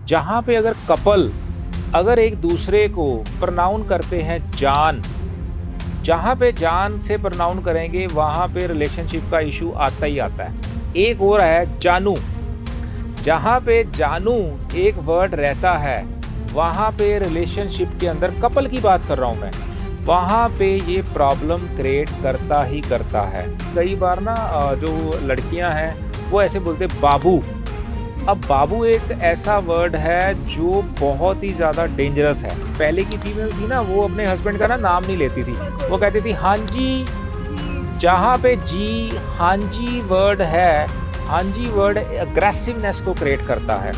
जहाँ पे अगर कपल अगर एक दूसरे को प्रोनाउन करते हैं जान, जहाँ पे जान से प्रोनाउन करेंगे वहाँ पे रिलेशनशिप का इशू आता ही आता है। एक और है जानू, जहाँ पे जानू एक वर्ड रहता है वहाँ पे रिलेशनशिप के अंदर, कपल की बात कर रहा हूँ मैं, वहाँ पे ये प्रॉब्लम क्रिएट करता ही करता है। कई बार ना जो लड़कियाँ हैं वो ऐसे बोलते बाबू। अब बाबू एक ऐसा वर्ड है जो बहुत ही ज़्यादा डेंजरस है। पहले की फीमेल थी ना, वो अपने हस्बैंड का ना नाम नहीं लेती थी, वो कहती थी हाँ जी। जहाँ पे जी हाँ जी वर्ड है, हाँ जी वर्ड अग्रेसिवनेस को क्रिएट करता है,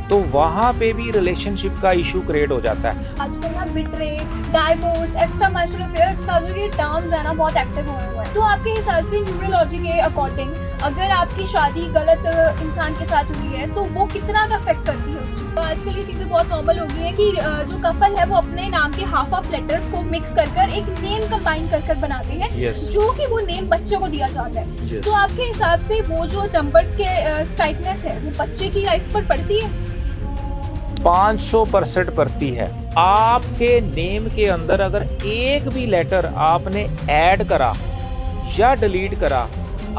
तो वहाँ पे भी रिलेशनशिप का इशू क्रिएट हो जाता है। आजकल ना betray, divorce, extra marital affairs का जो ये टर्म्स है ना बहुत एक्टिव हुए हुए हैं। तो आपके हिसाब से न्यूमरोलॉजी के अकॉर्डिंग अगर आपकी शादी गलत इंसान के साथ हुई है तो वो कितना अफेक्ट करती है उस चीज? तो आजकल ये चीजें बहुत नॉर्मल हो गई है कि जो कपल है वो अपने नाम के हाफ ऑफ लेटर्स को मिक्स कर एक नेम कंबाइन कर बनाते हैं। Yes. जो कि वो नेम बच्चों को दिया जाता है। Yes. तो आपके हिसाब से वो जो नंबर्स के स्ट्राइकनेस है वो बच्चे की लाइफ पर पड़ती है? 500% पड़ती है। आपके नेम के अंदर अगर एक भी लेटर आपने ऐड करा या डिलीट करा,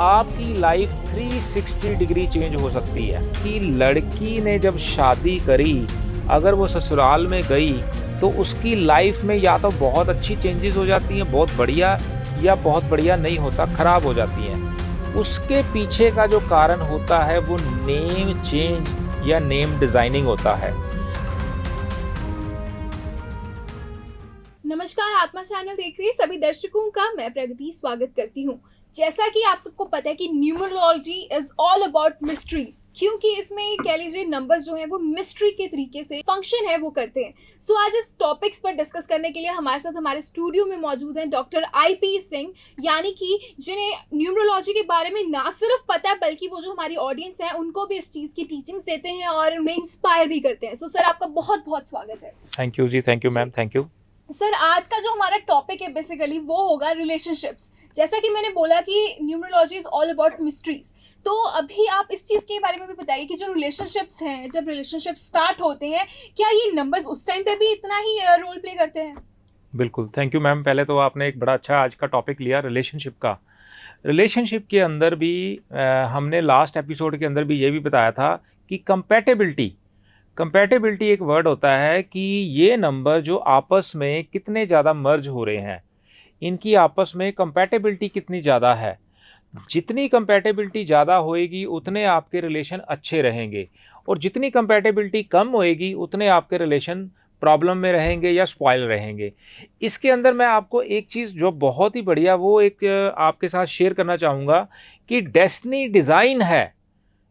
आपकी लाइफ 360 डिग्री चेंज हो सकती है। कि लड़की ने जब शादी करी, अगर वो ससुराल में गई तो उसकी लाइफ में या तो बहुत अच्छी चेंजेस हो जाती हैं, बहुत बढ़िया, या बहुत बढ़िया नहीं होता, खराब हो जाती हैं। उसके पीछे का जो कारण होता है वो नेम चेंज या नेम डिजाइनिंग होता है। नमस्कार, आत्मा चैनल देख रहे सभी दर्शकों का मैं प्रगति स्वागत करती हूँ। जैसा कि आप सबको पता है कि numerology is all about mysteries, क्योंकि इसमें कह लीजिए नंबर्स जो हैं वो मिस्ट्री के तरीके से फंक्शन है वो करते हैं। सो आज इस टॉपिक्स पर डिस्कस करने के लिए हमारे साथ हमारे स्टूडियो में मौजूद हैं डॉक्टर IP सिंह, यानी कि जिन्हें न्यूमरोलॉजी के बारे में ना सिर्फ पता है बल्कि वो जो हमारी ऑडियंस है उनको भी इस चीज़ की टीचिंग्स देते हैं और उन्हें इंस्पायर भी करते हैं। सो सर आपका बहुत बहुत स्वागत है। थैंक यू जी, thank you ma'am, thank you. Sir आज का जो हमारा टॉपिक है बेसिकली वो होगा रिलेशनशिप्स। जैसा कि मैंने बोला कि numerology is all about mysteries, तो अभी आप इस चीज़ के बारे में भी बताइए कि जो रिलेशनशिप्स हैं, जब रिलेशनशिप स्टार्ट होते हैं, क्या ये नंबर्स उस टाइम पे भी इतना ही रोल प्ले करते हैं? बिल्कुल, थैंक यू मैम। पहले तो आपने एक बड़ा अच्छा आज का टॉपिक लिया रिलेशनशिप का। रिलेशनशिप के अंदर भी हमने लास्ट एपिसोड के अंदर भी ये भी बताया था कि कंपैटिबिलिटी एक वर्ड होता है कि ये नंबर जो आपस में कितने ज़्यादा मर्ज हो रहे हैं, इनकी आपस में कंपैटिबिलिटी कितनी ज़्यादा है। जितनी कंपैटिबिलिटी ज़्यादा होएगी उतने आपके रिलेशन अच्छे रहेंगे, और जितनी कंपैटिबिलिटी कम होएगी उतने आपके रिलेशन प्रॉब्लम में रहेंगे या स्पॉइल रहेंगे। इसके अंदर मैं आपको एक चीज़ जो बहुत ही बढ़िया वो एक आपके साथ शेयर करना चाहूँगा कि डेस्टिनी डिज़ाइन है।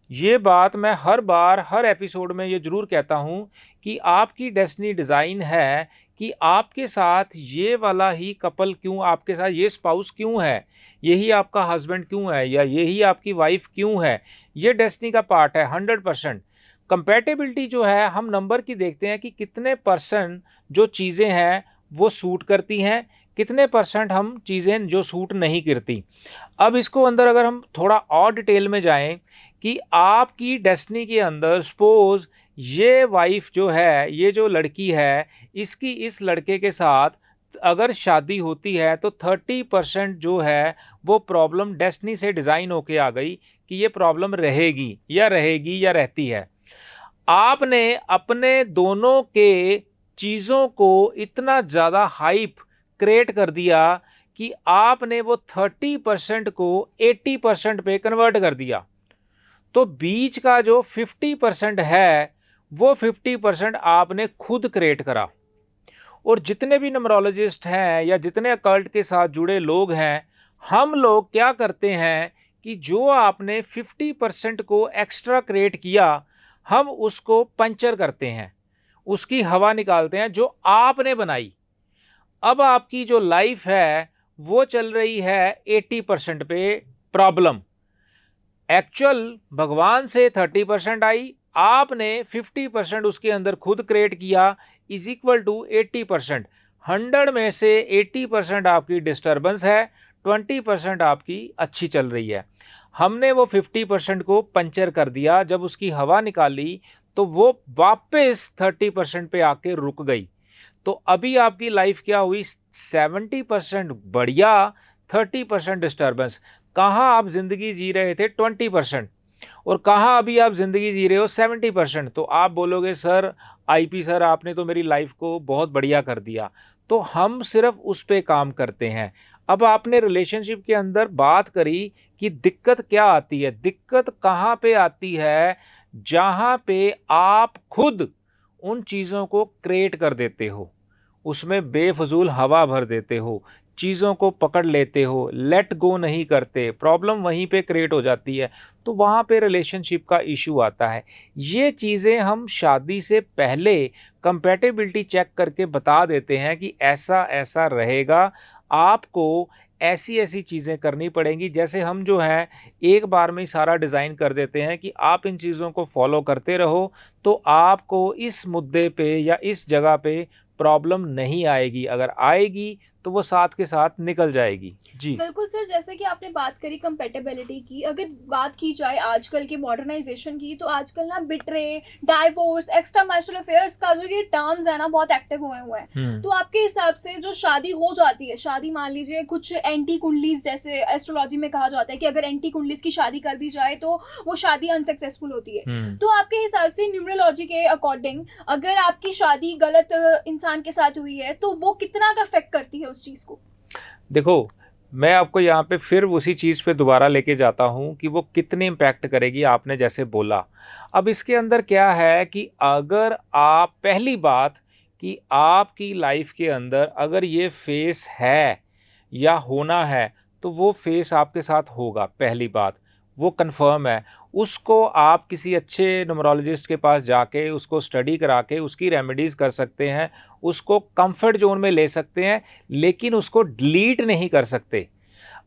ये बात मैं हर बार हर एपिसोड में ये ज़रूर कहता हूँ कि आपकी डेस्टिनी डिज़ाइन है कि आपके साथ ये वाला ही कपल क्यों, आपके साथ ये स्पाउस क्यों है, यही आपका हस्बैंड क्यों है, या यही आपकी वाइफ क्यों है। ये डेस्टिनी का पार्ट है 100%। कंपैटिबिलिटी जो है हम नंबर की देखते हैं कि कितने परसेंट जो चीज़ें हैं वो सूट करती हैं, कितने परसेंट हम चीज़ें जो सूट नहीं करती। अब इसको अंदर अगर हम थोड़ा और डिटेल में जाएं कि आपकी डेस्टिनी के अंदर सपोज ये वाइफ जो है, ये जो लड़की है, इसकी इस लड़के के साथ अगर शादी होती है तो 30% जो है वो प्रॉब्लम डेस्टिनी से डिज़ाइन होके आ गई कि ये प्रॉब्लम रहेगी या रहती है। आपने अपने दोनों के चीज़ों को इतना ज़्यादा हाइप क्रिएट कर दिया कि आपने वो 30% को 80% पे कन्वर्ट कर दिया। तो बीच का जो 50% है वो 50% आपने खुद क्रिएट करा। और जितने भी न्यूमरोलॉजिस्ट हैं या जितने अकल्ट के साथ जुड़े लोग हैं, हम लोग क्या करते हैं कि जो आपने 50% को एक्स्ट्रा क्रिएट किया, हम उसको पंचर करते हैं, उसकी हवा निकालते हैं जो आपने बनाई। अब आपकी जो लाइफ है वो चल रही है 80% पे प्रॉब्लम। एक्चुअल भगवान से 30% आई, आपने 50% उसके अंदर खुद क्रिएट किया, इज इक्वल टू 80%। 100 में से 80% आपकी डिस्टर्बेंस है, 20% आपकी अच्छी चल रही है। हमने वो 50% को पंचर कर दिया। जब उसकी हवा निकाली तो वो वापस 30% पे आके रुक गई। तो अभी आपकी लाइफ क्या हुई, 70% बढ़िया, 30% डिस्टर्बेंस। कहाँ आप जिंदगी जी रहे थे 20%, और कहाँ अभी आप ज़िंदगी जी रहे हो 70%। तो आप बोलोगे सर, आईपी सर आपने तो मेरी लाइफ को बहुत बढ़िया कर दिया। तो हम सिर्फ उस पे काम करते हैं। अब आपने रिलेशनशिप के अंदर बात करी कि दिक्कत क्या आती है, दिक्कत कहाँ पे आती है, जहाँ पे आप खुद उन चीज़ों को क्रिएट कर देते हो, उसमें बेफजूल हवा भर देते हो, चीज़ों को पकड़ लेते हो, लेट गो नहीं करते, प्रॉब्लम वहीं पे क्रिएट हो जाती है। तो वहाँ पे रिलेशनशिप का इशू आता है। ये चीज़ें हम शादी से पहले कंपैटिबिलिटी चेक करके बता देते हैं कि ऐसा ऐसा रहेगा, आपको ऐसी ऐसी चीज़ें करनी पड़ेंगी। जैसे हम जो है एक बार में ही सारा डिज़ाइन कर देते हैं कि आप इन चीज़ों को फॉलो करते रहो, तो आपको इस मुद्दे पे या इस जगह पे प्रॉब्लम नहीं आएगी। अगर आएगी तो वो साथ के साथ निकल जाएगी। जी। बिल्कुल सर, जैसे कि आपने बात करी कंपेटेबिलिटी की, अगर बात की जाए आजकल के मॉडर्नाइजेशन की, तो आजकल ना betray, divorce, extra marital affairs का जो ये टर्म्स है ना बहुत एक्टिव हुए हैं। तो आपके हिसाब से जो शादी हो जाती है, शादी मान लीजिए कुछ एंटी कुंडलीज, जैसे एस्ट्रोलॉजी में कहा जाता है कि अगर एंटी कुंडलीज की शादी कर दी जाए तो वो शादी अनसक्सेसफुल होती है। तो आपके हिसाब से न्यूमरोलॉजी के अकॉर्डिंग अगर आपकी शादी गलत इंसान के साथ हुई है तो वो कितना का अफेक्ट करती है उस चीज को? देखो, मैं आपको यहाँ पे फिर उसी चीज़ पे दोबारा लेके जाता हूँ कि वो कितने इम्पैक्ट करेगी, आपने जैसे बोला। अब इसके अंदर क्या है कि अगर आप, पहली बात कि आपकी लाइफ के अंदर अगर ये फेस है या होना है, तो वो फेस आपके साथ होगा, पहली बात वो कंफर्म है। उसको आप किसी अच्छे न्यूमरोलॉजिस्ट के पास जाके उसको स्टडी करा के उसकी रेमेडीज़ कर सकते हैं, उसको कंफर्ट जोन में ले सकते हैं, लेकिन उसको डिलीट नहीं कर सकते।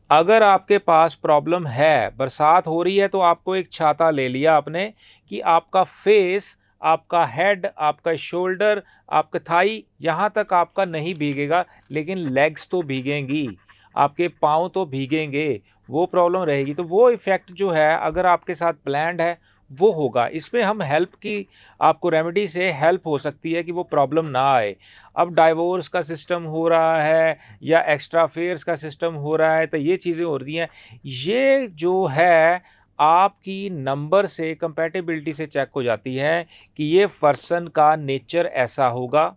अगर आपके पास प्रॉब्लम है, बरसात हो रही है, तो आपको एक छाता ले लिया आपने कि आपका फेस, आपका हेड, आपका शोल्डर, आपका थाई, यहाँ तक आपका नहीं भीगेगा, लेकिन लेग्स तो भीगेंगी, आपके पाँव तो भीगेंगे, वो प्रॉब्लम रहेगी। तो वो इफ़ेक्ट जो है अगर आपके साथ प्लान्ड है वो होगा। इसमें हम हेल्प की, आपको रेमेडी से हेल्प हो सकती है कि वो प्रॉब्लम ना आए। अब डाइवोर्स का सिस्टम हो रहा है या एक्स्ट्रा अफेयर्स का सिस्टम हो रहा है, तो ये चीज़ें हो रही हैं, ये जो है आपकी नंबर से, कंपैटिबिलिटी से चेक हो जाती है कि ये पर्सन का नेचर ऐसा होगा,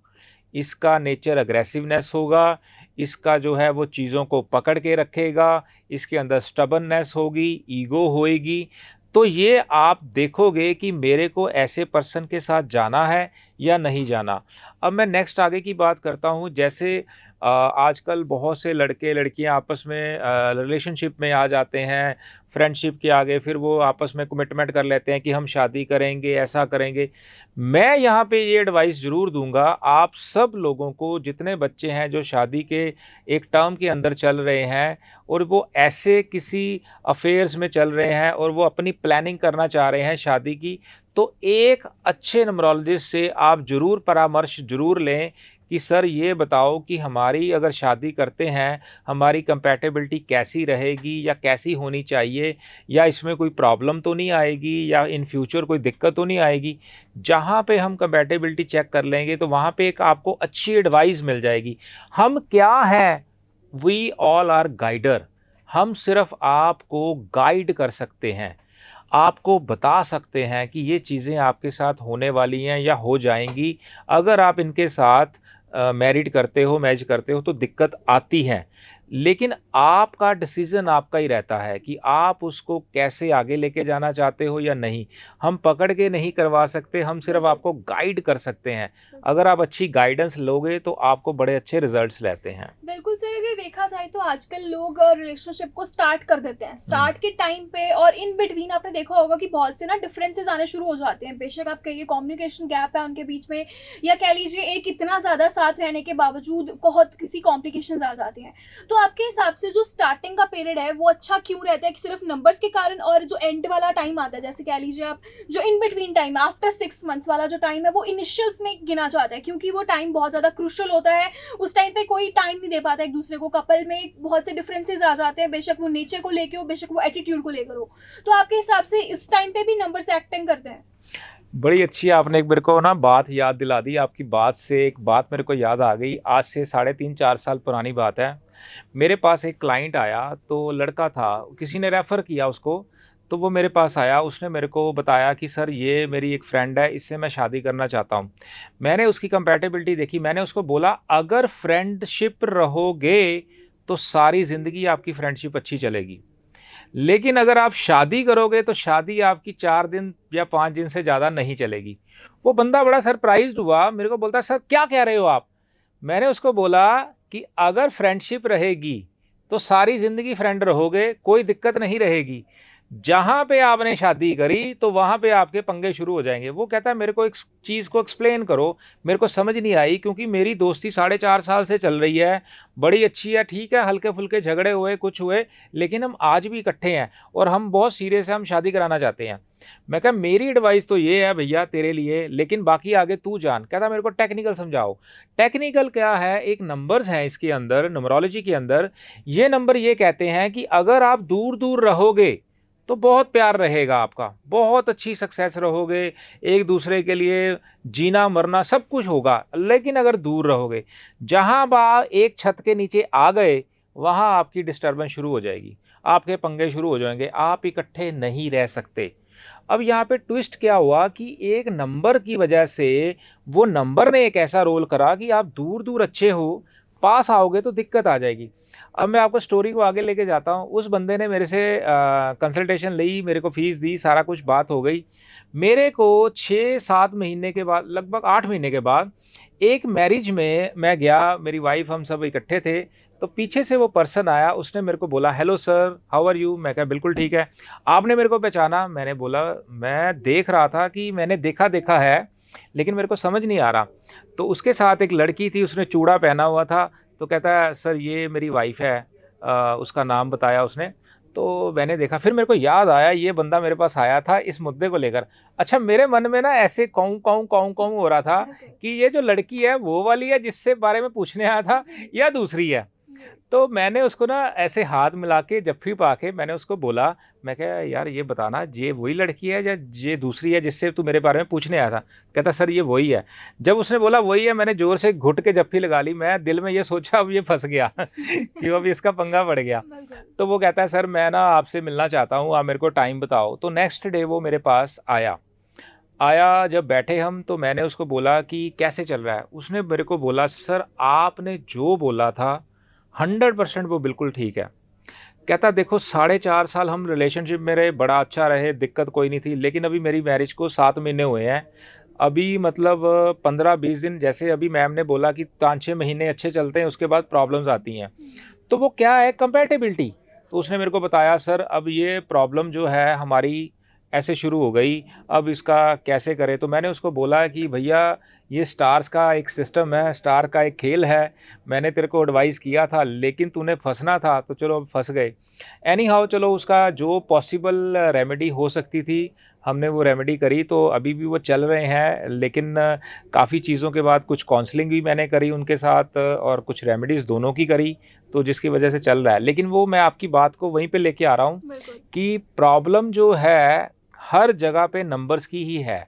इसका नेचर अग्रेसिवनेस होगा, इसका जो है वो चीज़ों को पकड़ के रखेगा, इसके अंदर स्टबननेस होगी, ईगो होएगी। तो ये आप देखोगे कि मेरे को ऐसे पर्सन के साथ जाना है या नहीं जाना। अब मैं नेक्स्ट आगे की बात करता हूँ। जैसे आजकल बहुत से लड़के लड़कियां आपस में रिलेशनशिप में आ जाते हैं, फ्रेंडशिप के आगे फिर वो आपस में कमिटमेंट कर लेते हैं कि हम शादी करेंगे, ऐसा करेंगे। मैं यहाँ पे ये एडवाइस ज़रूर दूंगा आप सब लोगों को, जितने बच्चे हैं जो शादी के एक टर्म के अंदर चल रहे हैं और वो ऐसे किसी अफेयर्स में चल रहे हैं और वो अपनी प्लानिंग करना चाह रहे हैं शादी की, तो एक अच्छे न्यूमरोलॉजिस्ट से आप ज़रूर परामर्श ज़रूर लें कि सर ये बताओ कि हमारी अगर शादी करते हैं, हमारी कंपैटिबिलिटी कैसी रहेगी या कैसी होनी चाहिए, या इसमें कोई प्रॉब्लम तो नहीं आएगी, या इन फ्यूचर कोई दिक्कत तो नहीं आएगी। जहाँ पे हम कंपैटिबिलिटी चेक कर लेंगे तो वहाँ पे एक आपको अच्छी एडवाइस मिल जाएगी। हम क्या हैं, वी ऑल आर गाइडर। हम सिर्फ आपको गाइड कर सकते हैं, आपको बता सकते हैं कि ये चीज़ें आपके साथ होने वाली हैं या हो जाएंगी। अगर आप इनके साथ मैरिड करते हो, मैच करते हो, तो दिक्कत आती है, लेकिन आपका डिसीज़न आपका ही रहता है कि आप उसको कैसे आगे लेके जाना चाहते हो या नहीं। हम पकड़ के नहीं करवा सकते, हम सिर्फ आपको गाइड कर सकते हैं। अगर आप अच्छी गाइडेंस लोगे तो आपको बड़े अच्छे रिजल्ट्स रहते हैं। बिल्कुल सर, अगर देखा जाए तो आजकल लोग रिलेशनशिप को स्टार्ट कर देते हैं, स्टार्ट के टाइम पे और इन बिटवीन आपने देखा होगा कि बहुत से ना डिफरेंसेस आने शुरू हो जाते हैं। बेशक आप कहिए कम्युनिकेशन गैप है उनके बीच में, या कह लीजिए एक इतना ज़्यादा साथ रहने के बावजूद बहुत किसी कॉम्प्लिकेशंस आ जाती हैं। तो आपके हिसाब से जो स्टार्टिंग का पीरियड है वो अच्छा क्यों रहता है, कि सिर्फ नंबर्स के कारण, और जो एंड वाला टाइम आता है, जैसे कह लीजिए आप जो in between time after 6 months वाला जो टाइम है वो इनिशियल्स में गिना जाता है, क्योंकि वो टाइम बहुत ज़्यादा क्रूशियल होता है। उस टाइम पे कोई टाइम नहीं दे पाता एक दूसरे को, कपल में बहुत से डिफरेंसेस आ जाते हैं, बेशक वो नेचर को लेकर हो, बेशक वो एटीट्यूड को लेकर हो। तो आपके हिसाब से इस टाइम पे भी नंबर्स एक्टिंग करते हैं? बड़ी अच्छी आपने एक मेरे को ना बात याद दिला दी। आपकी बात से एक बात मेरे को याद आ गई। आज से 3.5-4 साल पुरानी बात है। मेरे पास एक क्लाइंट आया, तो लड़का था, किसी ने रेफ़र किया उसको। तो वो मेरे पास आया, उसने मेरे को बताया कि सर ये मेरी एक फ्रेंड है, इससे मैं शादी करना चाहता हूँ। मैंने उसकी कंपैटिबिलिटी देखी। मैंने उसको बोला अगर फ्रेंडशिप रहोगे तो सारी ज़िंदगी आपकी फ्रेंडशिप अच्छी चलेगी, लेकिन अगर आप शादी करोगे तो शादी आपकी 4 दिन या 5 दिन से ज़्यादा नहीं चलेगी। वो बंदा बड़ा सरप्राइज्ड हुआ, मेरे को बोलता सर क्या कह रहे हो आप। मैंने उसको बोला कि अगर फ्रेंडशिप रहेगी तो सारी ज़िंदगी फ्रेंड रहोगे, कोई दिक्कत नहीं रहेगी। जहाँ पे आपने शादी करी तो वहाँ पे आपके पंगे शुरू हो जाएंगे। वो कहता है मेरे को एक चीज़ को एक्सप्लेन करो, मेरे को समझ नहीं आई, क्योंकि मेरी दोस्ती 4.5 साल से चल रही है, बड़ी अच्छी है, ठीक है, हल्के फुल्के झगड़े हुए, कुछ हुए, लेकिन हम आज भी इकट्ठे हैं और हम बहुत सीरियस है, हम शादी कराना चाहते हैं। मैं कहा मेरी एडवाइस तो ये है भैया तेरे लिए, लेकिन बाकी आगे तू जान। कहता मेरे को टेक्निकल समझाओ। टेक्निकल क्या है? एक नंबर्स हैं इसके अंदर, न्यूमरोलॉजी के अंदर। ये नंबर ये कहते हैं कि अगर आप दूर दूर रहोगे तो बहुत प्यार रहेगा आपका, बहुत अच्छी सक्सेस रहोगे, एक दूसरे के लिए जीना मरना सब कुछ होगा। लेकिन अगर दूर रहोगे, जहाँ आप एक छत के नीचे आ गए, वहाँ आपकी डिस्टर्बेंस शुरू हो जाएगी, आपके पंगे शुरू हो जाएंगे, आप इकट्ठे नहीं रह सकते। अब यहाँ पे ट्विस्ट क्या हुआ कि एक नंबर की वजह से वो नंबर ने एक ऐसा रोल करा कि आप दूर दूर अच्छे हो, पास आओगे तो दिक्कत आ जाएगी। अब मैं आपको स्टोरी को आगे लेके जाता हूँ। उस बंदे ने मेरे से कंसल्टेशन ली, मेरे को फ़ीस दी, सारा कुछ बात हो गई। मेरे को 6-7 महीने के बाद, लगभग 8 महीने के बाद, एक मैरिज में मैं गया, मेरी वाइफ, हम सब इकट्ठे थे। तो पीछे से वो पर्सन आया, उसने मेरे को बोला hello sir, how are you. मैं कहा बिल्कुल ठीक है। आपने मेरे को पहचाना? मैंने बोला मैं देख रहा था कि मैंने देखा देखा है, लेकिन मेरे को समझ नहीं आ रहा। तो उसके साथ एक लड़की थी, उसने चूड़ा पहना हुआ था। तो कहता है सर ये मेरी वाइफ है। उसका नाम बताया उसने। तो मैंने देखा, फिर मेरे को याद आया ये बंदा मेरे पास आया था इस मुद्दे को लेकर। अच्छा, मेरे मन में ना ऐसे काऊ काऊ काऊ काऊ हो रहा था कि ये जो लड़की है वो वाली है जिससे बारे में पूछने आया था, या दूसरी है। तो मैंने उसको ना ऐसे हाथ मिला के, जफ्फी पा के मैंने उसको बोला, मैं कहा यार ये बताना ये वही लड़की है या ये दूसरी है जिससे तू मेरे बारे में पूछने आया था। कहता सर ये वही है। जब उसने बोला वही है, मैंने ज़ोर से घुट के जफ्फी लगा ली। मैं दिल में ये सोचा अब ये फंस गया कि अब इसका पंगा पड़ गया। तो वो कहता है सर मैं ना आपसे मिलना चाहता हूँ, आप मेरे को टाइम बताओ। तो नेक्स्ट डे वो मेरे पास आया। जब बैठे हम, तो मैंने उसको बोला कि कैसे चल रहा है। उसने मेरे को बोला सर आपने जो बोला था 100% वो बिल्कुल ठीक है। कहता देखो 4.5 साल हम रिलेशनशिप में रहे, बड़ा अच्छा रहे, दिक्कत कोई नहीं थी, लेकिन अभी मेरी मैरिज को 7 महीने हुए हैं। अभी मतलब 15-20 दिन, जैसे अभी मैम ने बोला कि 5-6 महीने अच्छे चलते हैं, उसके बाद प्रॉब्लम्स आती हैं। तो वो क्या है? कंपैटिबिलिटी। तो उसने मेरे को बताया सर अब ये प्रॉब्लम जो है हमारी ऐसे शुरू हो गई, अब इसका कैसे करें। तो मैंने उसको बोला कि भैया ये स्टार्स का एक सिस्टम है, स्टार का एक खेल है, मैंने तेरे को एडवाइस किया था लेकिन तूने फंसना था, तो चलो अब फंस गए। एनी हाउ चलो, उसका जो पॉसिबल रेमेडी हो सकती थी हमने वो रेमेडी करी। तो अभी भी वो चल रहे हैं, लेकिन काफ़ी चीज़ों के बाद कुछ काउंसलिंग भी मैंने करी उनके साथ और कुछ रेमेडीज़ दोनों की करी, तो जिसकी वजह से चल रहा है। लेकिन वो मैं आपकी बात को वहीं पे लेके आ रहा हूँ कि प्रॉब्लम जो है हर जगह पे नंबर्स की ही है।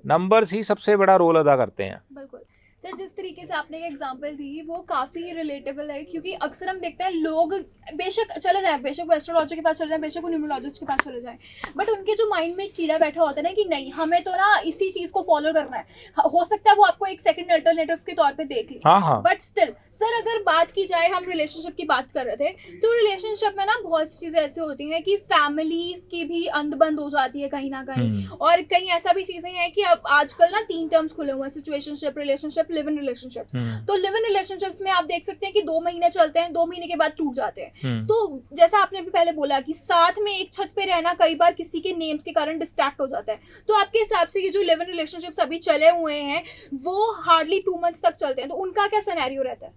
नंबर्स ही सबसे बड़ा रोल अदा करते हैं। बिल्कुल सर, जिस तरीके से आपने एक एग्जांपल दी वो काफ़ी रिलेटेबल है, क्योंकि अक्सर हम देखते हैं लोग बेशक चले जाएं, बेशक वो एस्ट्रोलॉजर के पास चले जाएं, बेशक वो न्यूमरोलॉजिस्ट के पास चले जाएं, बट उनके जो माइंड में एक कीड़ा बैठा होता है ना कि नहीं हमें तो ना इसी चीज़ को फॉलो करना है। हो सकता है वो आपको एक सेकंड अल्टरनेटिव के तौर पे देख ले, बट स्टिल सर अगर बात की जाए, हम रिलेशनशिप की बात कर रहे थे, तो रिलेशनशिप में ना बहुत सी चीज़ें ऐसी होती हैं कि फैमिलीज की भी अंधबंद हो जाती है कहीं ना कहीं, और कहीं ऐसा भी चीज़ें हैं कि अब आजकल ना 3 टर्म्स खुले हुए हैं, situationship, relationship, live in relationships. तो लिव इन रिलेशनशिप्स में आप देख सकते हैं कि 2 महीने चलते हैं, 2 महीने के बाद टूट जाते हैं। तो जैसा आपने अभी पहले बोला कि साथ में एक छत पे रहना कई बार किसी के नेम्स के कारण डिस्ट्रैक्ट हो जाता है। तो आपके हिसाब से ये जो लिव इन रिलेशनशिप्स अभी चले हुए हैं वो हार्डली 2 मंथ्स तक चलते हैं, तो उनका क्या सिनेरियो रहता है?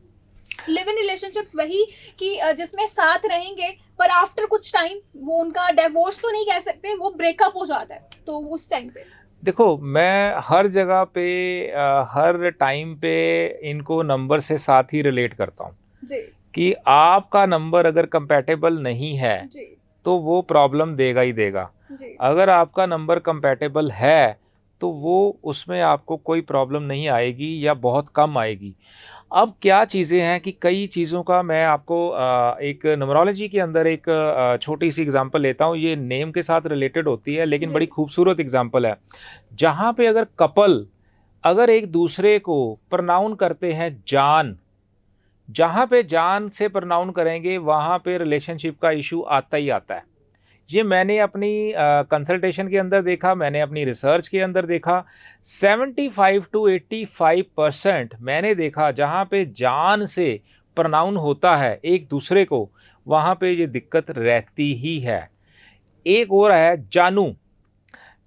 लिव इन रिलेशनशिप्स वही कि जिसमें साथ रहेंगे पर आफ्टर कुछ टाइम वो उनका डिवोर्स तो नहीं कह सकते, वो ब्रेकअप हो जाता है, तो उस टाइम पे देखो मैं हर जगह पे हर टाइम पे इनको नंबर से साथ ही रिलेट करता हूँ कि आपका नंबर अगर कंपैटिबल नहीं है तो वो प्रॉब्लम देगा ही देगा। अगर आपका नंबर कंपैटिबल है तो वो उसमें आपको कोई प्रॉब्लम नहीं आएगी या बहुत कम आएगी। अब क्या चीज़ें हैं कि कई चीज़ों का मैं आपको एक न्यूमरोलॉजी के अंदर एक छोटी सी एग्जांपल लेता हूँ, ये नेम के साथ रिलेटेड होती है लेकिन बड़ी जी। खूबसूरत एग्जांपल है। जहाँ पे अगर कपल अगर एक दूसरे को प्रोनाउन करते हैं जान, जहाँ पे जान से प्रोनाउन करेंगे वहाँ पे रिलेशनशिप का इशू आता ही आता है। ये मैंने अपनी कंसल्टेशन के अंदर देखा, मैंने अपनी रिसर्च के अंदर देखा। 75 टू 85% मैंने देखा जहाँ पे जान से प्रोनाउन होता है एक दूसरे को, वहाँ पे ये दिक्कत रहती ही है। एक और है जानू,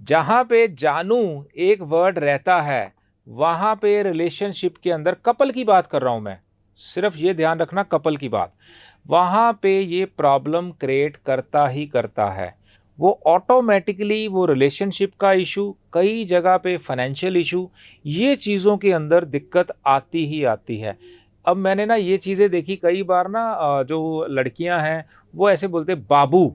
जहाँ पे जानू एक वर्ड रहता है वहाँ पे रिलेशनशिप के अंदर, कपल की बात कर रहा हूँ मैं, सिर्फ ये ध्यान रखना कपल की बात, वहाँ पे ये प्रॉब्लम क्रिएट करता ही करता है। वो ऑटोमेटिकली वो रिलेशनशिप का इशू, कई जगह पे फाइनेंशियल इशू, ये चीज़ों के अंदर दिक्कत आती ही आती है। अब मैंने ना ये चीज़ें देखी कई बार ना, जो लड़कियां हैं वो ऐसे बोलते बाबू।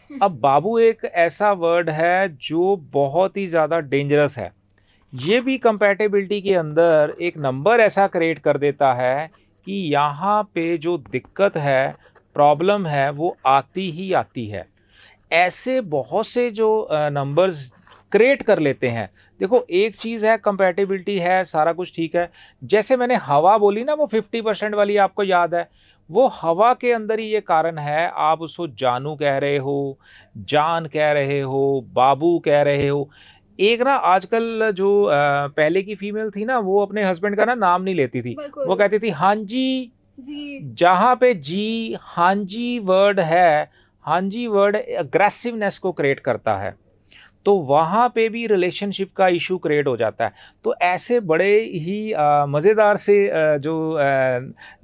अब बाबू एक ऐसा वर्ड है जो बहुत ही ज़्यादा डेंजरस है। ये भी कंपैटिबिलिटी के अंदर एक नंबर ऐसा क्रिएट कर देता है कि यहाँ पे जो दिक्कत है, प्रॉब्लम है, वो आती ही आती है। ऐसे बहुत से जो नंबर्स क्रिएट कर लेते हैं। देखो एक चीज़ है, कंपैटिबिलिटी है, सारा कुछ ठीक है। जैसे मैंने हवा बोली ना, वो 50% वाली, आपको याद है, वो हवा के अंदर ही ये कारण है। आप उसको जानू कह रहे हो, जान कह रहे हो, बाबू कह रहे हो। एक ना आजकल जो पहले की फीमेल थी ना, वो अपने हस्बैंड का ना नाम नहीं लेती थी, बिल्कुल। वो कहती थी हाँ जी। जी। जहाँ पे जी, हाँ जी वर्ड है, हाँ जी वर्ड अग्रेसिवनेस को क्रिएट करता है, तो वहाँ पे भी रिलेशनशिप का इशू क्रिएट हो जाता है। तो ऐसे बड़े ही मज़ेदार से जो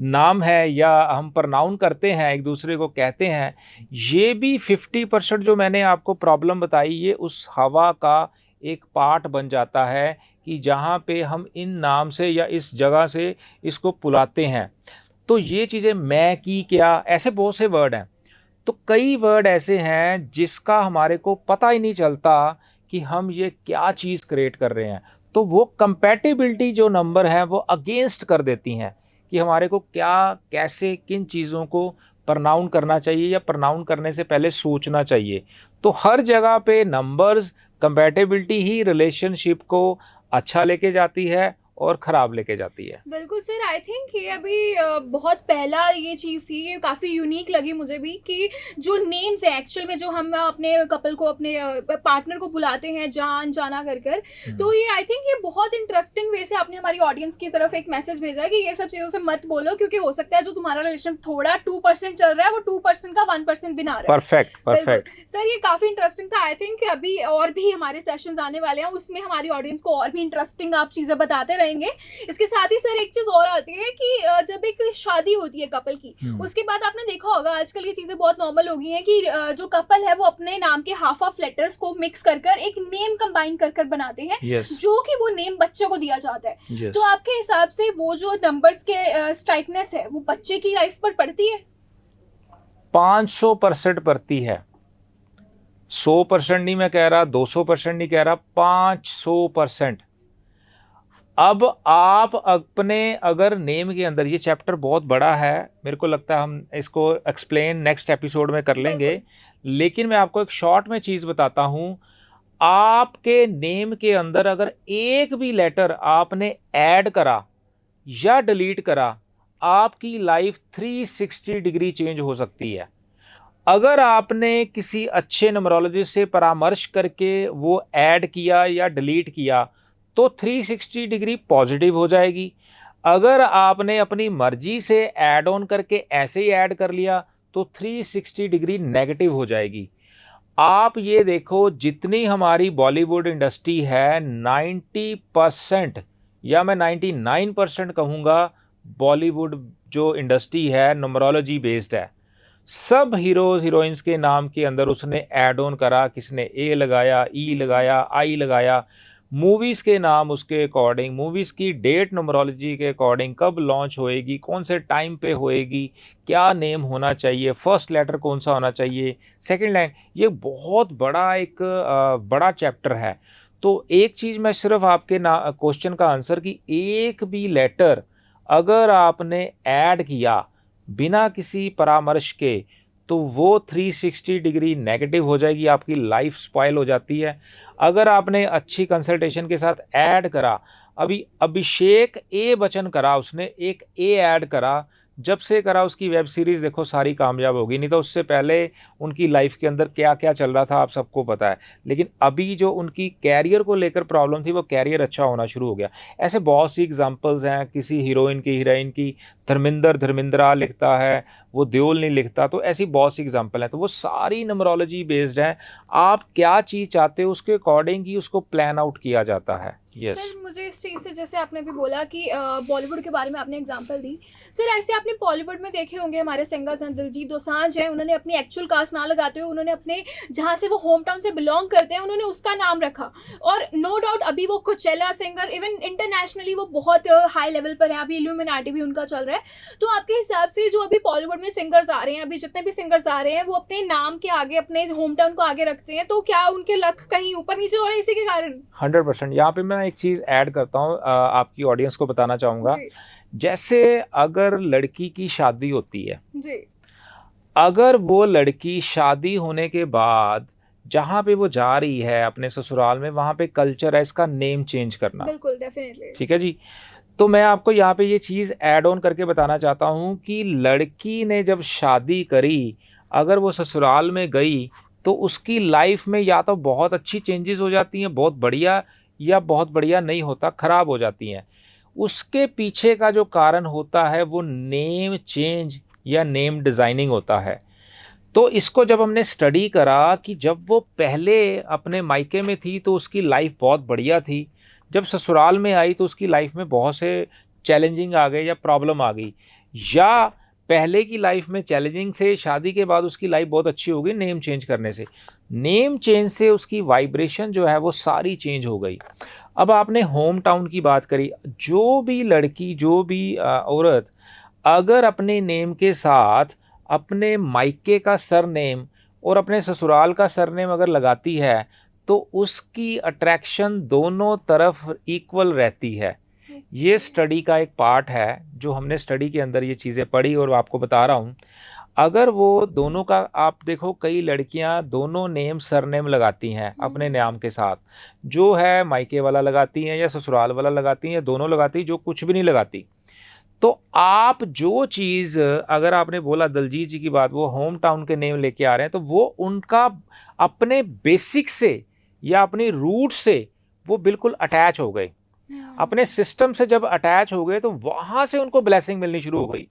नाम है या हम प्रनाउन करते हैं, एक दूसरे को कहते हैं, ये भी 50% जो मैंने आपको प्रॉब्लम बताई, ये उस हवा का एक पार्ट बन जाता है कि जहाँ पे हम इन नाम से या इस जगह से इसको बुलाते हैं। तो ये चीज़ें मैं की क्या, ऐसे बहुत से वर्ड हैं। तो कई वर्ड ऐसे हैं जिसका हमारे को पता ही नहीं चलता कि हम ये क्या चीज़ क्रिएट कर रहे हैं। तो वो कंपैटिबिलिटी जो नंबर है वो अगेंस्ट कर देती हैं कि हमारे को क्या, कैसे, किन चीज़ों को प्रनाउन करना चाहिए या प्रनाउन करने से पहले सोचना चाहिए। तो हर जगह पे नंबर्स, कंपैटिबिलिटी ही रिलेशनशिप को अच्छा लेके जाती है और ख़राब लेके जाती है। बिल्कुल सर, आई थिंक ये अभी बहुत पहला ये चीज़ थी, ये काफ़ी यूनिक लगी मुझे भी कि जो नेम्स हैं एक्चुअल में, जो हम अपने कपल को, अपने पार्टनर को बुलाते हैं जान, जाना कर कर, तो ये आई थिंक ये बहुत इंटरेस्टिंग वे से आपने हमारी ऑडियंस की तरफ एक मैसेज भेजा है कि ये सब चीज़ों से मत बोलो, क्योंकि हो सकता है जो तुम्हारा रिलेशन थोड़ा 2% चल रहा है, वो 2% का 1% भी ना रहे। परफेक्ट बिल्कुल परफेक्ट। सर, ये काफ़ी इंटरेस्टिंग था। आई थिंक अभी और भी हमारे सेशंस आने वाले हैं, उसमें हमारी ऑडियंस को और भी इंटरेस्टिंग आप चीज़ें बताते रहेंगे। इसके साथ ही सर एक चीज और आती है कि जब एक शादी होती है कपल की, उसके बाद आपने देखा होगा आजकल ये चीजें बहुत नॉर्मल हो गई हैं कि जो कपल है वो अपने नाम के हाफ ऑफ लेटर्स को मिक्स कर कर एक नेम कंबाइन कर कर बनाते हैं, Yes. जो कि वो नेम बच्चे को दिया जाता है। Yes. तो आपके हिसाब से वो जो नंबर्स के स्ट्राइकनेस है वो बच्चे की लाइफ पर पड़ती है? 500% पड़ती है। 100% नहीं मैं कह रहा, 200% नहीं कह रहा, 500%। अब आप अपने अगर नेम के अंदर, ये चैप्टर बहुत बड़ा है, मेरे को लगता है हम इसको एक्सप्लेन नेक्स्ट एपिसोड में कर लेंगे, लेकिन मैं आपको एक शॉर्ट में चीज़ बताता हूँ। आपके नेम के अंदर अगर एक भी लेटर आपने ऐड करा या डिलीट करा, आपकी लाइफ 360 डिग्री चेंज हो सकती है। अगर आपने किसी अच्छे न्यूमरोलॉजिस्ट से परामर्श करके वो ऐड किया या डिलीट किया तो 360 डिग्री पॉजिटिव हो जाएगी। अगर आपने अपनी मर्जी से ऐड ऑन करके ऐसे ही ऐड कर लिया तो 360 डिग्री नेगेटिव हो जाएगी। आप ये देखो, जितनी हमारी बॉलीवुड इंडस्ट्री है, 90% या मैं 99% कहूँगा, बॉलीवुड जो इंडस्ट्री है न्यूमरोलॉजी बेस्ड है। सब हीरोज हीरोइंस के नाम के अंदर उसने ऐड ऑन करा, किसने ए लगाया, ई लगाया, आई लगाया। मूवीज़ के नाम उसके अकॉर्डिंग, मूवीज़ की डेट न्यूमरोलॉजी के अकॉर्डिंग, कब लॉन्च होएगी, कौन से टाइम पे होएगी, क्या नेम होना चाहिए, फर्स्ट लेटर कौन सा होना चाहिए, सेकंड लाइन, ये बहुत बड़ा एक बड़ा चैप्टर है। तो एक चीज़ मैं सिर्फ आपके ना क्वेश्चन का आंसर कि एक भी लेटर अगर आपने ऐड किया बिना किसी परामर्श के तो वो 360 डिग्री नेगेटिव हो जाएगी, आपकी लाइफ स्पॉइल हो जाती है। अगर आपने अच्छी कंसल्टेशन के साथ ऐड करा, अभी अभिषेक ए बच्चन करा, उसने एक ए ऐड करा, जब से करा उसकी वेब सीरीज़ देखो सारी कामयाब होगी, नहीं तो उससे पहले उनकी लाइफ के अंदर क्या क्या चल रहा था आप सबको पता है। लेकिन अभी जो उनकी कैरियर को लेकर प्रॉब्लम थी वो कैरियर अच्छा होना शुरू हो गया। ऐसे बहुत सी एग्जांपल्स हैं, किसी हीरोइन की धर्मिंद्रा लिखता है, वो देओल नहीं लिखता, तो ऐसी बहुत सी एग्जांपल हैं। तो वो सारी नंबरोलॉजी बेस्ड है, आप क्या चीज़ चाहते हो उसके अकॉर्डिंग ही उसको प्लान आउट किया जाता है। यस सर मुझे इस चीज़ से, जैसे आपने भी बोला कि बॉलीवुड के बारे में आपने एग्जांपल दी, सर ऐसे आपने बॉलीवुड में देखे होंगे हमारे सिंगर्स हैं, दिलजीत दोसांझ हैं, उन्होंने अपनी एक्चुअल कास्ट ना लगाते हुए उन्होंने अपने जहाँ से वो होम टाउन से बिलोंग करते हैं उन्होंने उसका नाम रखा। और नो डाउट अभी वो कोचेला सिंगर, इवन इंटरनेशनली वो बहुत हाई लेवल पर है, अभी इल्यूमिनाटी भी उनका चल रहा है। तो आपके हिसाब से जो अभी बॉलीवुड में सिंगर्स आ रहे हैं, अभी जितने भी सिंगर्स आ रहे हैं, वो अपने नाम के आगे अपने होम टाउन को आगे रखते हैं, तो क्या उनके लक कहीं ऊपर नीचे हो रहे हैं इसी के कारण? 100%। यहाँ पे मैं एक चीज़ ऐड करता हूँ, आपकी ऑडियंस को बताना चाहूँगा। जी जैसे अगर लड़की की शादी होती है, जी अगर वो लड़की शादी होने के बाद जहाँ पे वो जा रही है अपने ससुराल में, वहाँ पे कल्चर है इसका नेम चेंज करना। बिल्कुल डेफिनेटली। ठीक है जी। तो मैं आपको यहाँ पे ये चीज़ ऐड ऑन करके बताना चाहता हूँ कि लड़की ने जब शादी करी, अगर वो ससुराल में गई तो उसकी लाइफ में या तो बहुत अच्छी चेंजेस हो जाती हैं, बहुत बढ़िया, या बहुत बढ़िया नहीं होता, ख़राब हो जाती हैं। उसके पीछे का जो कारण होता है वो नेम चेंज या नेम डिज़ाइनिंग होता है। तो इसको जब हमने स्टडी करा कि जब वो पहले अपने मायके में थी तो उसकी लाइफ बहुत बढ़िया थी, जब ससुराल में आई तो उसकी लाइफ में बहुत से चैलेंजिंग आ गए या प्रॉब्लम आ गई, या पहले की लाइफ में चैलेंजिंग से शादी के बाद उसकी लाइफ बहुत अच्छी हो गई नेम चेंज करने से। नेम चेंज से उसकी वाइब्रेशन जो है वो सारी चेंज हो गई। अब आपने होम टाउन की बात करी, जो भी लड़की, जो भी औरत अगर अपने नेम के साथ अपने मायके का सरनेम और अपने ससुराल का सरनेम अगर लगाती है तो उसकी अट्रैक्शन दोनों तरफ इक्वल रहती है। ये स्टडी का एक पार्ट है जो हमने स्टडी के अंदर ये चीज़ें पढ़ी और आपको बता रहा हूँ। अगर वो दोनों का, आप देखो कई लड़कियां दोनों नेम सरनेम लगाती हैं अपने नाम के साथ, जो है मायके वाला लगाती हैं या ससुराल वाला लगाती हैं या दोनों लगाती, जो कुछ भी नहीं लगाती। तो आप जो चीज़, अगर आपने बोला दलजीत जी की बात, वो होम टाउन के नेम लेके आ रहे हैं, तो वो उनका अपने बेसिक से या अपनी रूट से वो बिल्कुल अटैच हो गए, अपने सिस्टम से जब अटैच हो गए तो वहाँ से उनको ब्लेसिंग मिलनी शुरू हो गई।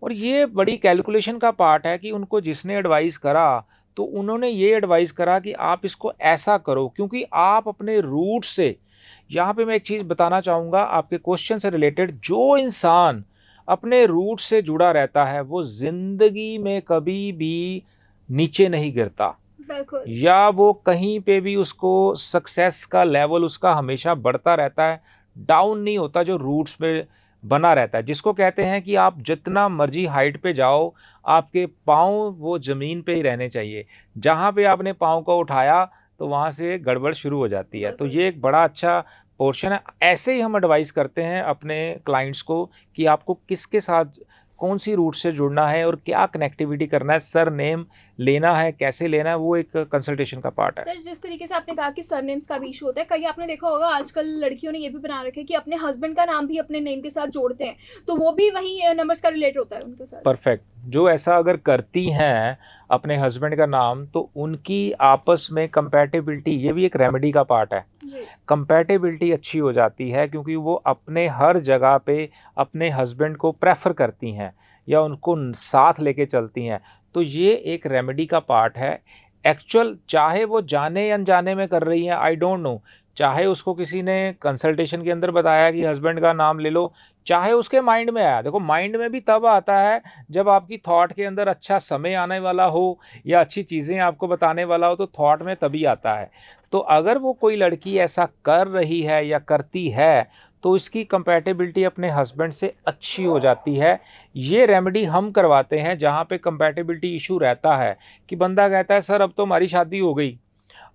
और ये बड़ी कैलकुलेशन का पार्ट है कि उनको जिसने एडवाइस करा तो उन्होंने ये एडवाइस करा कि आप इसको ऐसा करो, क्योंकि आप अपने रूट से, यहाँ पे मैं एक चीज़ बताना चाहूँगा आपके क्वेश्चन से रिलेटेड, जो इंसान अपने रूट से जुड़ा रहता है वो ज़िंदगी में कभी भी नीचे नहीं गिरता, बिल्कुल। या वो कहीं पे भी उसको सक्सेस का लेवल उसका हमेशा बढ़ता रहता है, डाउन नहीं होता, जो रूट्स पे बना रहता है। जिसको कहते हैं कि आप जितना मर्जी हाइट पे जाओ, आपके पाँव वो ज़मीन पे ही रहने चाहिए, जहाँ पे आपने पाँव को उठाया तो वहाँ से गड़बड़ शुरू हो जाती है। तो ये एक बड़ा अच्छा पोर्शन है। ऐसे ही हम एडवाइस करते हैं अपने क्लाइंट्स को कि आपको किसके साथ कौन सी रूट से जुड़ना है और क्या कनेक्टिविटी करना है, सर नेम लेना है, कैसे लेना है, वो एक कंसल्टेशन का पार्ट है। सर जिस तरीके से आपने कहा कि सरनेम्स का भी इशू होता है, कहीं आपने देखा होगा आजकल लड़कियों ने ये भी बना रखे कि अपने हस्बैंड का नाम भी अपने नेम के साथ जोड़ते हैं, तो वो भी वही नंबर्स का रिलेट होता है उनके साथ। परफेक्ट। जो ऐसा अगर करती हैं अपने हस्बैंड का नाम, तो उनकी आपस में कंपैटिबिलिटी, ये भी एक रेमेडी का पार्ट है, कंपैटिबिलिटी अच्छी हो जाती है, क्योंकि वो अपने हर जगह पे अपने हस्बैंड को प्रेफर करती हैं या उनको साथ लेके चलती हैं। तो ये एक रेमेडी का पार्ट है। एक्चुअल चाहे वो जाने या अनजाने में कर रही हैं, आई डोंट नो, चाहे उसको किसी ने कंसल्टेशन के अंदर बताया कि हस्बैंड का नाम ले लो, चाहे उसके माइंड में आया। देखो माइंड में भी तब आता है जब आपकी थॉट के अंदर अच्छा समय आने वाला हो या अच्छी चीज़ें आपको बताने वाला हो, तो थॉट में तभी आता है। तो अगर वो कोई लड़की ऐसा कर रही है या करती है तो इसकी कंपैटिबिलिटी अपने हस्बैंड से अच्छी हो जाती है। ये रेमेडी हम करवाते हैं जहाँ पे कंपैटिबिलिटी इशू रहता है कि बंदा कहता है सर अब तो हमारी शादी हो गई,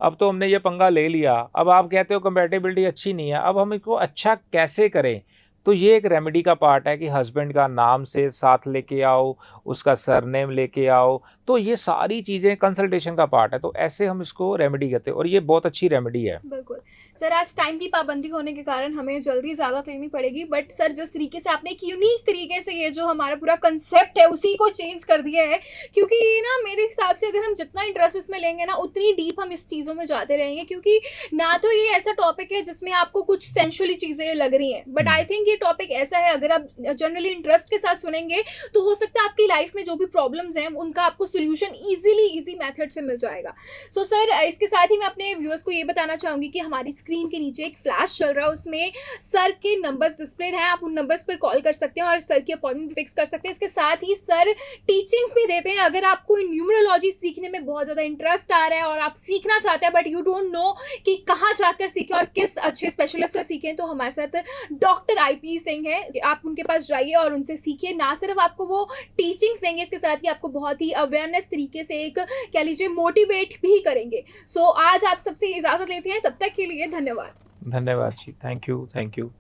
अब तो हमने ये पंगा ले लिया, अब आप कहते हो कंपैटिबिलिटी अच्छी नहीं है, अब हम इसको अच्छा कैसे करें? तो ये एक रेमेडी का पार्ट है कि हस्बैंड का नाम से साथ लेके आओ, उसका सरनेम लेके आओ, तो ये सारी चीज़ें कंसल्टेशन का पार्ट है, तो ऐसे हम इसको रेमेडी कहते हैं और ये बहुत अच्छी रेमेडी है। बिल्कुल सर, आज टाइम की पाबंदी होने के कारण हमें जल्दी ज़्यादा लेनी पड़ेगी, बट सर जिस तरीके से आपने एक यूनिक तरीके से ये जो हमारा पूरा कंसेप्ट है उसी को चेंज कर दिया है, क्योंकि ये ना मेरे हिसाब से अगर हम जितना इंटरेस्ट इसमें लेंगे ना उतनी डीप हम इस चीज़ों में जाते रहेंगे, क्योंकि ना तो ये ऐसा टॉपिक है जिसमें आपको कुछ सेंशुअली चीज़ें लग रही हैं, बट आई थिंक ये टॉपिक ऐसा है अगर आप जनरली इंटरेस्ट के साथ सुनेंगे तो हो सकता है आपकी लाइफ में जो भी प्रॉब्लम्स हैं उनका आपको सोल्यूशन ईजी मेथड से मिल जाएगा। सो सर इसके साथ ही मैं अपने व्यूअर्स को ये बताना चाहूँगी कि हमारी स्क्रीन के नीचे एक फ्लैश चल रहा है, उसमें सर के नंबर्स डिस्प्लेड हैं, आप उन नंबर्स पर कॉल कर सकते हैं और सर की अपॉइंटमेंट फिक्स कर सकते हैं। इसके साथ ही सर टीचिंग्स भी देते हैं, अगर आपको न्यूमरोलॉजी सीखने में बहुत ज़्यादा इंटरेस्ट आ रहा है और आप सीखना चाहते हैं बट यू डोंट नो कि कहाँ जाकर सीखें और किस अच्छे स्पेशलिस्ट से सीखें, तो हमारे साथ डॉक्टर IP सिंह है, आप उनके पास जाइए और उनसे सीखिए। ना सिर्फ आपको वो टीचिंग्स देंगे, इसके साथ ही आपको बहुत ही अवेयरनेस तरीके से एक कह लीजिए मोटिवेट भी करेंगे। सो आज आप सबसे इजाज़त लेते हैं, तब तक के लिए धन्यवाद। धन्यवाद जी, थैंक यू, थैंक यू।